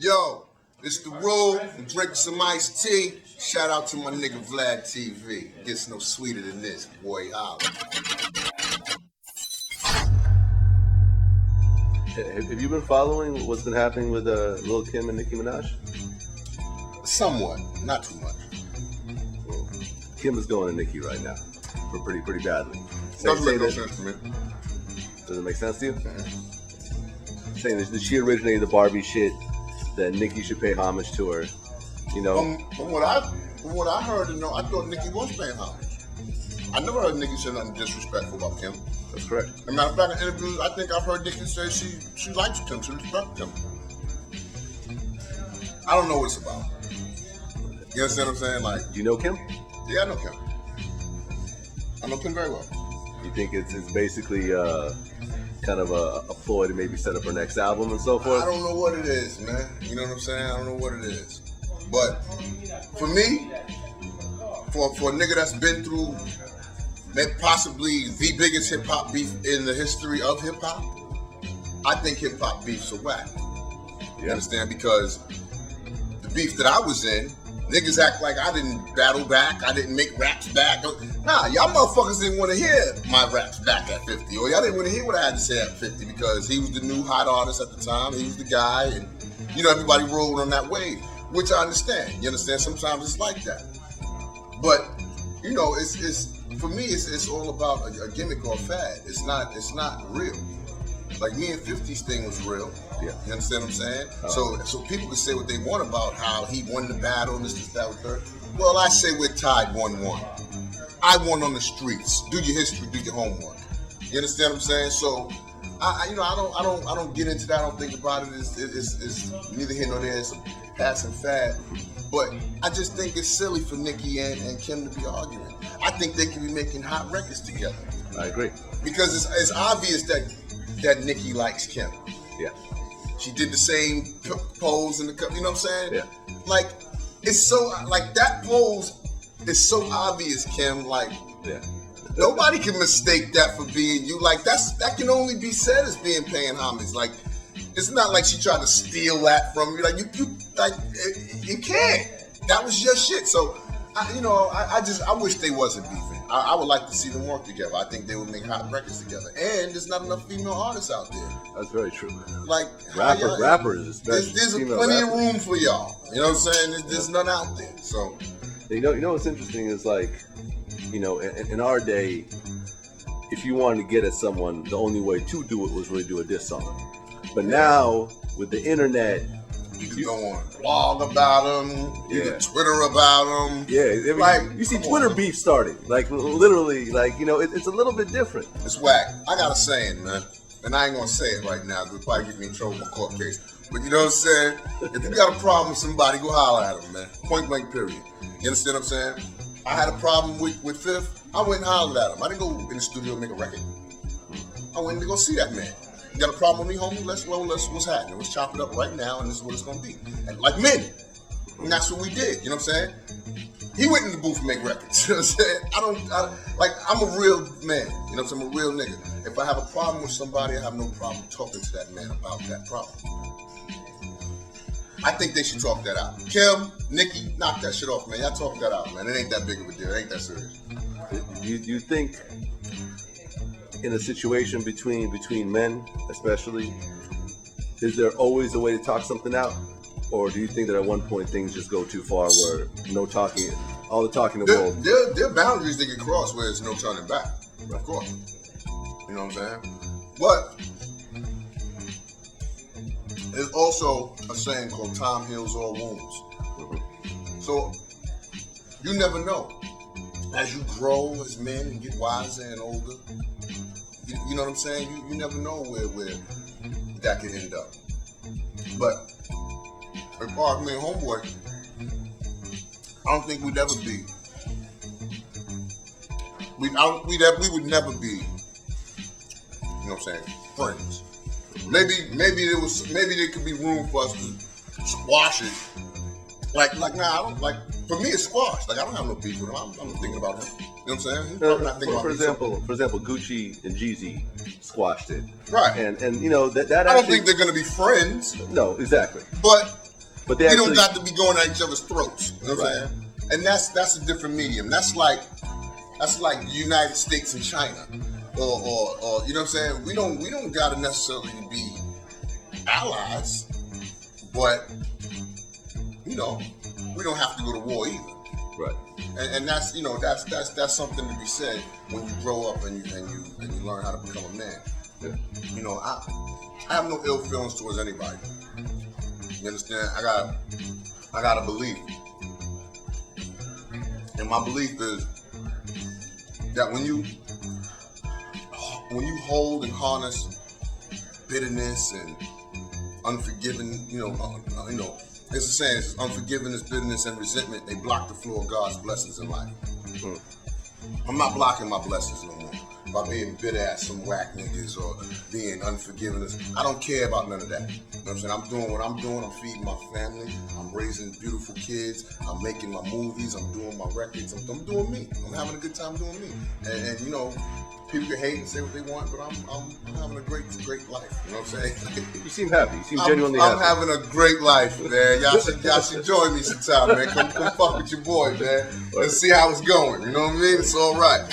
Yo, it's the rule. I'm drinking some iced tea. Shout out to my nigga Vlad TV. Gets no sweeter than this, boy. Holla. Have you been following what's been happening with Lil Kim and Nicki Minaj? Somewhat, not too much. Well, Kim is going to Nicki right now, for pretty badly. Doesn't make no sense to me. Does it make sense to you? Mm-hmm. Saying that she originated the Barbie shit, that Nicki should pay homage to her. You know. From what I heard and know, I thought Nicki was paying homage. I never heard Nicki say nothing disrespectful about Kim. That's correct. As a matter of fact, in interviews, I think I've heard Nicki say she likes Kim, she respects Kim. I don't know what it's about. You understand what I'm saying? Like, Do you know Kim? yeah, I know Kim. I know Kim very well. You think it's basically kind of a ploy to maybe set up her next album and so forth? I don't know what it is, man. You know what I'm saying? I don't know what it is. But for me, for a nigga that's been through possibly the biggest hip hop beef in the history of hip hop, I think hip hop beefs are whack. You understand? Because the beef that I was in, niggas act like I didn't battle back, I didn't make raps back. Nah, y'all motherfuckers didn't want to hear my raps back at 50, or y'all didn't want to hear what I had to say at 50 because he was the new hot artist at the time, he was the guy, and you know, everybody rolled on that wave, which I understand. You understand? Sometimes it's like that. But, you know, it's for me, it's all about a gimmick or a fad. It's not real. Like me and 50's thing was real. Yeah. You understand what I'm saying? So people can say what they want about how he won the battle and this, that, with her. Well, I say we're tied 1-1. I won on the streets. Do your history, do your homework. You understand what I'm saying? So I don't get into that. I don't think about it. It's neither here nor there. It's a passing fad. But I just think it's silly for Nicki and Kim to be arguing. I think they could be making hot records together. I agree. Because it's obvious that Nicki likes Kim. Yeah. She did the same pose in the cup. You know what I'm saying? Yeah. Like, it's so, like, that pose is so obvious, Kim. Like, yeah. Nobody can mistake that for being you. Like, that can only be said as being paying homage. Like, it's not like she tried to steal that from you. Like, you can't. That was your shit. So, I wish they wasn't beefing. I would like to see them work together. I think they would make hot records together. And there's not enough female artists out there. That's very true. Like, rappers, especially. There's plenty of room for y'all. You know what I'm saying? There's none out there. So, you know what's interesting is, like, you know, in our day, if you wanted to get at someone, the only way to do it was really do a diss song. But now, with the internet, you can go on blog about them, you can Twitter about them. Yeah, I mean, like, you see Twitter beef starting. Like, literally, like, you know, it's a little bit different. It's whack. I got a saying, man, and I ain't gonna say it right now because it'll probably get me in trouble in my court case. But you know what I'm saying? If you got a problem with somebody, go holler at them, man. Point blank, period. You understand what I'm saying? I had a problem with Fifth. I went and hollered at him. I didn't go in the studio and make a record. I went to go see that man. You got a problem with me, homie? Let's what's happening? Let's chop it up right now, and this is what it's gonna be. And like men, and that's what we did. You know what I'm saying? He went in the booth and make records. You know what I'm saying? I'm a real man. You know what I'm saying? I'm a real nigga. If I have a problem with somebody, I have no problem talking to that man about that problem. I think they should talk that out. Kim, Nicki, knock that shit off, man. Y'all talk that out, man. It ain't that big of a deal. It ain't that serious. You think in a situation between men, especially, is there always a way to talk something out? Or do you think that at one point things just go too far where no talking, all the talking in the world? There are boundaries that get crossed where there's no turning back. Of course. You know what I'm saying? But there's also a saying called time heals all wounds. Mm-hmm. So you never know. As you grow as men and get wiser and older, you know what I'm saying? You never know where that can end up. But as far as me and Homeboy, I don't think we'd ever be. We would never be, you know what I'm saying, friends. Maybe there could be room for us to squash it. Like nah, I don't like. For me, it's squashed. Like, I don't have no beef with him. I'm thinking about him. You know what I'm saying? He's probably not thinking about me. For example, Gucci and Jeezy squashed it. Right. And you know that I don't think they're gonna be friends. No, exactly. But But we don't got to be going at each other's throats. You know what I'm saying? And that's a different medium. That's like the United States and China, or you know what I'm saying? We don't got to necessarily be allies, but you know, we don't have to go to war either. Right. And that's that's something to be said when you grow up and you learn how to become a man. Yeah. You know, I have no ill feelings towards anybody. You understand? I got a belief. And my belief is that when you hold and harness bitterness and unforgiving, it's a saying, it's unforgiveness, bitterness, and resentment, they block the flow of God's blessings in life. Mm. I'm not blocking my blessings no more by being bitter at some whack niggas or being unforgiving. I don't care about none of that. You know what I'm saying? I'm doing what I'm doing. I'm feeding my family. I'm raising beautiful kids. I'm making my movies. I'm doing my records. I'm doing me. I'm having a good time doing me. And you know, people can hate and say what they want, but I'm having a great life. You know what I'm saying? You seem happy. You seem genuinely happy. I'm having a great life, man. Y'all should join me sometime, man. Come fuck with your boy, man. Let's see how it's going. You know what I mean? It's all right.